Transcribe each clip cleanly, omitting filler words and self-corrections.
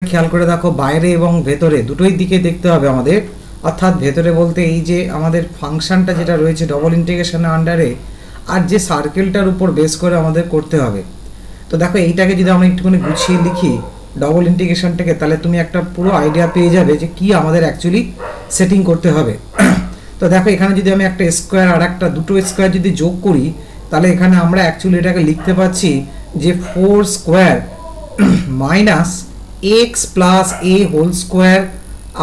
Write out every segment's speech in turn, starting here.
খেয়াল করে দেখো বাইরে এবং ভেতরে দুটোই দিকে দেখতে হবে আমাদের, অর্থাৎ ভেতরে বলতে এই যে আমাদের ফাংশনটা যেটা রয়েছে ডবল ইন্টিগ্রেশনের আন্ডারে আর যে সার্কেলটার উপর বেস করে আমাদের করতে হবে। তো দেখো এইটাকে যদি আমরা একটুখানি গুছিয়ে লিখি ডবল ইন্টিগ্রেশনটাকে, তাহলে তুমি একটা পুরো আইডিয়া পেয়ে যাবে যে কি আমাদের অ্যাকচুয়ালি সেটিং করতে হবে। তো দেখো এখানে যদি আমি একটা স্কোয়ার আর একটা দুটো স্কোয়ার যদি যোগ করি, তাহলে এখানে আমরা অ্যাকচুয়ালি এটাকে লিখতে পাচ্ছি যে 4 square minus x plus a whole square,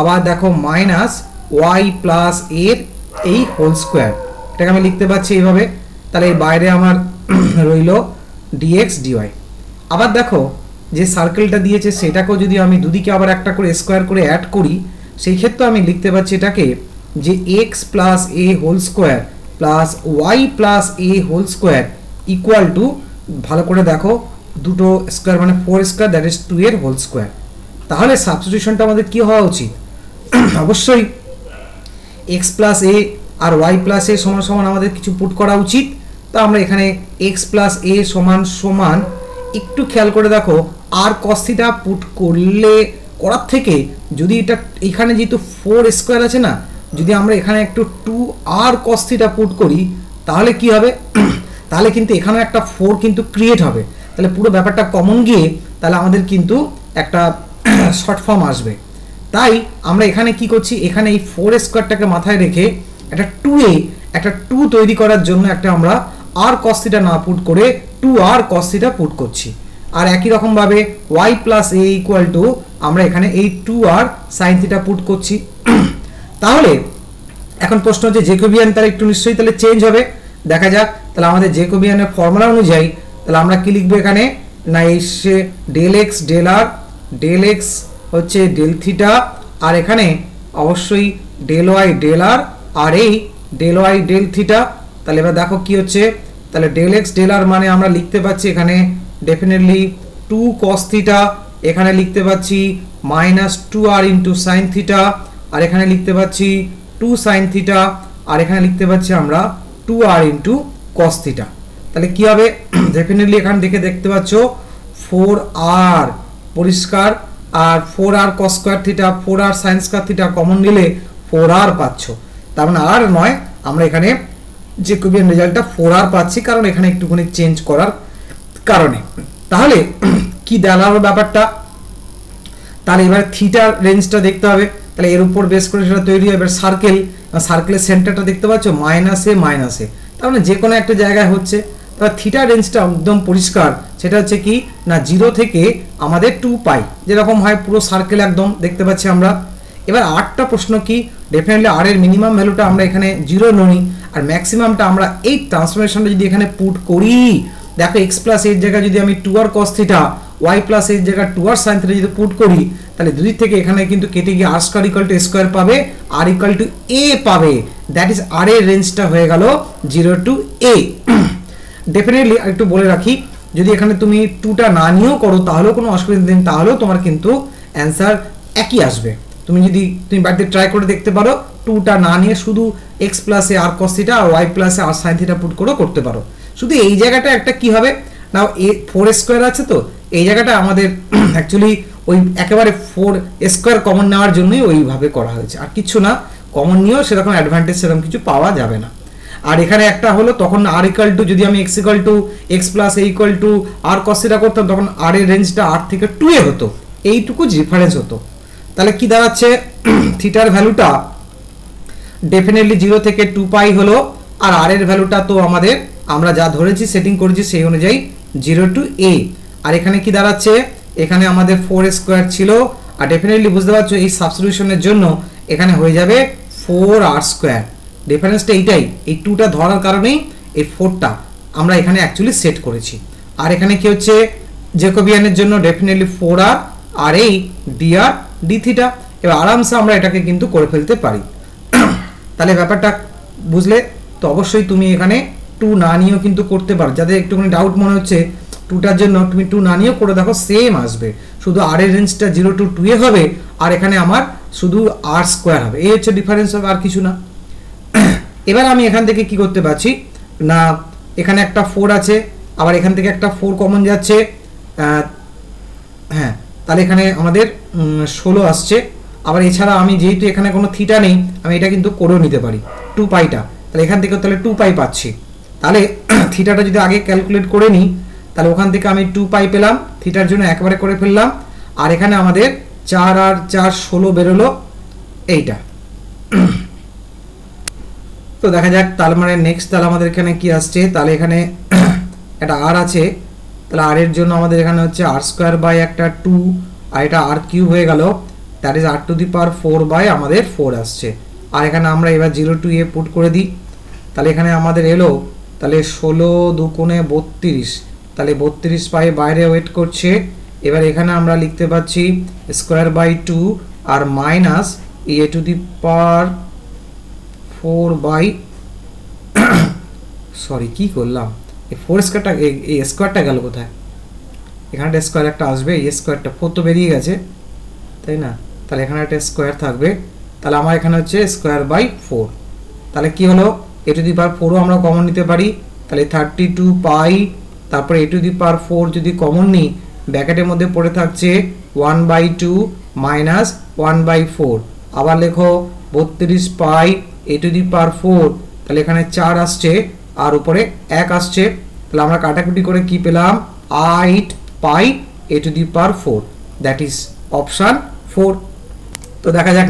আবার দেখো মাইনাস ওয়াই প্লাস এর এই হোল স্কোয়ার, এটাকে আমি লিখতে পাচ্ছি এইভাবে। তাহলে এই বাইরে আমার রইল ডিএক্স ডিওয়াই। আবার দেখো যে সার্কেলটা দিয়েছে সেটাকেও যদি আমি দুদিকে আবার একটা করে স্কোয়ার করে অ্যাড করি, সেই ক্ষেত্রে আমি লিখতে পাচ্ছি এটাকে যে x plus a whole square plus y plus a whole square equal to, ভালো করে দেখো দুটো স্কোয়ার মানে 4 স্কোয়ার দ্যাট ইজ 2 এর হোল স্কোয়ার। তাহলে সাবস্টিটিউশনটা আমাদের কি হওয়া উচিত? অবশ্যই এক্স প্লাস এ আর ওয়াই প্লাস এ সমান সমান আমাদের কিছু পুট করা উচিত। তো আমরা এখানে এক্স প্লাস এ সমান সমান একটু খেয়াল করে দেখো আর কস থিটা পুট করলে করার থেকে যদি এটা এখানে যেহেতু 4 স্কোয়ার আছে না, যদি আমরা এখানে একটু 2 আর কস থিটা পুট করি তাহলে কি হবে? তাহলে কিন্তু এখানে একটা 4 কিন্তু ক্রিয়েট হবে, তাহলে পুরো ব্যাপারটা কমন গিয়ে তাহলে আমাদের কিন্তু একটা শর্ট ফর্ম আসবে। তাই আমরা এখানে কি করছি, এখানে এই 4 স্কোয়ারটাকে মাথায় রেখে একটা 2 তৈরি করার জন্য একটা আমরা আর কস থিটা না পুট করে 2 আর কস থিটা পুট করছি। আর একই রকম ভাবে y plus a equal two আমরা এখানে এই 2 আর সাইন থিটা পুট করছি। তাহলে এখন প্রশ্ন হচ্ছে জ্যাকোবিয়ান তার একটু নিশ্চয়ই তাহলে চেঞ্জ হবে, দেখা যাক। তাহলে আমাদের জ্যাকোবিয়ানের ফর্মুলা অনুযায়ী তাহলে আমরা কি লিখবো এখানে না, এসে ডেল এক্স ডেল আর, ডেল এক্স হচ্ছে ডেল থিটা আর এখানে অবশ্যই ডেল ওয়াই ডেল আর আর এই ডেল ওয়াই ডেল থিটা। তাহলে এবার দেখো কি হচ্ছে, তাহলে ডেল এক্স ডেল আর মানে আমরা লিখতে পাচ্ছি এখানে ডেফিনেটলি 2 cos থিটা, এখানে লিখতে পাচ্ছি মাইনাস 2 আর ইন্টু সাইন থিটা, আর এখানে লিখতে পাচ্ছি 2 সাইন থিটা, আর এখানে লিখতে পাচ্ছি আমরা 2 আর ইন্টু কস থিটা। তাহলে কি হবে? ডেফিনেটলি এখানে দেখতে পাচ্ছ 4 আর পরিষ্কার আর 4 আর কস স্কোয়ার থিটা 4 আর সাইন স্কোয়ার থিটা কমন নিলে 4 আর পাচ্ছ, তার মানে আর নয়, আমরা এখানে জ্যাকোবিয়ান রেজাল্টটা 4 আর পাচ্ছি কারণ এখানে একটুখানি চেঞ্জ করার কারণে। তাহলে কি দাঁড়ালো ব্যাপারটা? তাহলে এবার থিটার রেঞ্জটা দেখতে হবে, তাহলে এর উপর বেস করে সেটা তৈরি হবে। সার্কেলের সেন্টারটা দেখতে পাচ্ছ মাইনাসে মাইনাসে, তার মানে যে কোনো একটা জায়গায় হচ্ছে। তবে থিটার রেঞ্জটা একদম পরিষ্কার, সেটা হচ্ছে কি না 0 থেকে আমাদের 2 পাই যেরকম হয় পুরো সার্কেল একদম দেখতে পাচ্ছি আমরা। এবার আরটা প্রশ্ন কি, ডেফিনেটলি আর এর মিনিমাম ভ্যালুটা আমরা এখানে 0 নিই আর ম্যাক্সিমামটা আমরা এই ট্রান্সফরমেশনটা যদি এখানে পুট করি, দেখো এক্স প্লাস এর জায়গায় যদি আমি 2 আর কস থিটা, ওয়াই প্লাস এর জায়গায় 2 আর সাইন থিটা যদি পুট করি, তাহলে দুই থেকে এখানে কিন্তু কেটে গিয়ে আর স্কয়ার ইকুয়াল টু স্কয়ার পাবে, আর ইকুয়াল টু এ পাবে, দ্যাট ইজ আর এর রেঞ্জটা হয়ে গেল 0 টু এ। ডেফিনেটলি একটু বলে রাখি, যদি এখানে তুমি 2টা না নিয়েও করো তাহলেও কোনো অসুবিধা নেই, তাহলেও তোমার কিন্তু অ্যান্সার একই আসবে। তুমি বাড়িতে ট্রাই করে দেখতে পারো, 2টা না নিয়ে শুধু এক্স প্লাসে আর কস থিটা আর ওয়াই প্লাসে আর সাইন থিটা পুট করেও করতে পারো। শুধু এই জায়গাটা একটা কি হবে না, 4 স্কোয়ার আছে, তো এই জায়গাটা আমাদের অ্যাকচুয়ালি ওই একেবারে 4 স্কোয়ার কমন নেওয়ার জন্যই ওইভাবে করা হয়েছে, আর কিছু না। কমন নিয়েও সেরকম অ্যাডভান্টেজ সেরকম কিছু পাওয়া যাবে না। আর এখানে একটা হলো তখন আর ইকুয়াল টু, যদি আমি x equal to x plus a equal to r cos theta করতাম তখন আর এর রেঞ্জটা আর থেকে 2 এ হতো, এইটুকু ডিফারেন্স হতো। তাহলে কি দাঁড়াচ্ছে, থিটার ভ্যালুটা ডেফিনেটলি 0 থেকে 2 পাই হলো, আর আর এর ভ্যালুটা তো আমাদের আমরা যা ধরেছি সেটিং করেছি সেই অনুযায়ী 0 টু এ। আর এখানে কি দাঁড়াচ্ছে, এখানে আমাদের 4 স্কোয়ার ছিল, আর ডেফিনেটলি বুঝতে পারছো এই সাবস্টিটিউশনের জন্য এখানে হয়ে যাবে 4 আর স্কোয়ার। ডিফারেন্সটা এইটাই, এই 2টা ধরার কারণেই এই 4টা আমরা এখানে অ্যাকচুয়ালি সেট করেছি। আর এখানে কি হচ্ছে, জ্যাকোবিয়ানের জন্য ডেফিনেটলি 4 আর আর এই ডি আর ডি থিটা। এবার আরামসে আমরা এটাকে কিন্তু করে ফেলতে পারি। তাহলে ব্যাপারটা বুঝলে তো অবশ্যই তুমি এখানে 2 না নিয়েও কিন্তু করতে পারো। যাদের একটুখানি ডাউট মনে হচ্ছে 2টার জন্য, তুমি 2 না নিয়েও করে দেখো, সেম আসবে, শুধু আর এর রেঞ্জটা 0 টু 2 এ হবে আর এখানে আমার শুধু আর স্কোয়ার হবে, এই হচ্ছে ডিফারেন্স হবে, আর কিছু না। এবার আমি এখান থেকে কি করতে পারছি না, এখানে একটা 4 আছে, আবার এখান থেকে একটা 4 কমন যাচ্ছে, হ্যাঁ তাহলে এখানে আমাদের 16 আসছে। আবার এছাড়া আমি যেহেতু এখানে কোনো থিটা নেই, আমি এটা কিন্তু করেও নিতে পারি 2 পাইটা। তাহলে এখান থেকে তাহলে 2 পাই পাচ্ছি। তাহলে থিটাটা যদি আগে ক্যালকুলেট করে নিই, তাহলে ওখান থেকে আমি 2 পাই পেলাম, থিটার জন্য একবারে করে ফেললাম। আর এখানে আমাদের 4 আর 4 16 বেরোলো এইটা। তো দেখা যাক, তাহলে মানে নেক্সট তাহলে আমাদের এখানে কি আসছে, তাহলে এখানে একটা আর আছে, তাহলে আর এর জন্য আমাদের এখানে হচ্ছে আর স্কোয়ার বাই একটা 2, আর এটা আর কিউব হয়ে গেল, দ্যাট ইজ r⁴ বাই আমাদের 4 আসছে। আর এখানে আমরা এবার 0 to a পুট করে দিই, তাহলে এখানে আমাদের এলো তাহলে 16 2 কোণে 32, তাহলে 32 পাই বাইরে ওয়েট করছে। এবার এখানে আমরা লিখতে পাচ্ছি square by 2 r minus a⁴ by sorry কি করলাম, এই 4 স্কোয়ারটা এই স্কোয়ারটা গেল কোথায়, এখানে একটা স্কোয়ার একটা আসবে, এই স্কোয়ারটা 4 তো বেরিয়ে গেছে তাই না, তাহলে এখানে একটা স্কোয়ার থাকবে। তাহলে আমার এখানে হচ্ছে স্কোয়ার বাই 4, তাহলে কি হলো a⁴ আমরা কমন নিতে পারি, তাহলে 32 পাই, তারপরে a⁴ যদি কমন নিই, ব্র্যাকেটের মধ্যে পড়ে থাকছে 1/2 মাইনাস 1/4, আবার লেখো 32 পাই a⁴, তাহলে এখানে 4 আসছে আর উপরে 1 আসছে, তাহলে আমরা কাটাকুটি করে কি পেলাম 8 পাই a⁴, দ্যাট ইজ অপশান 4। তো দেখা যাক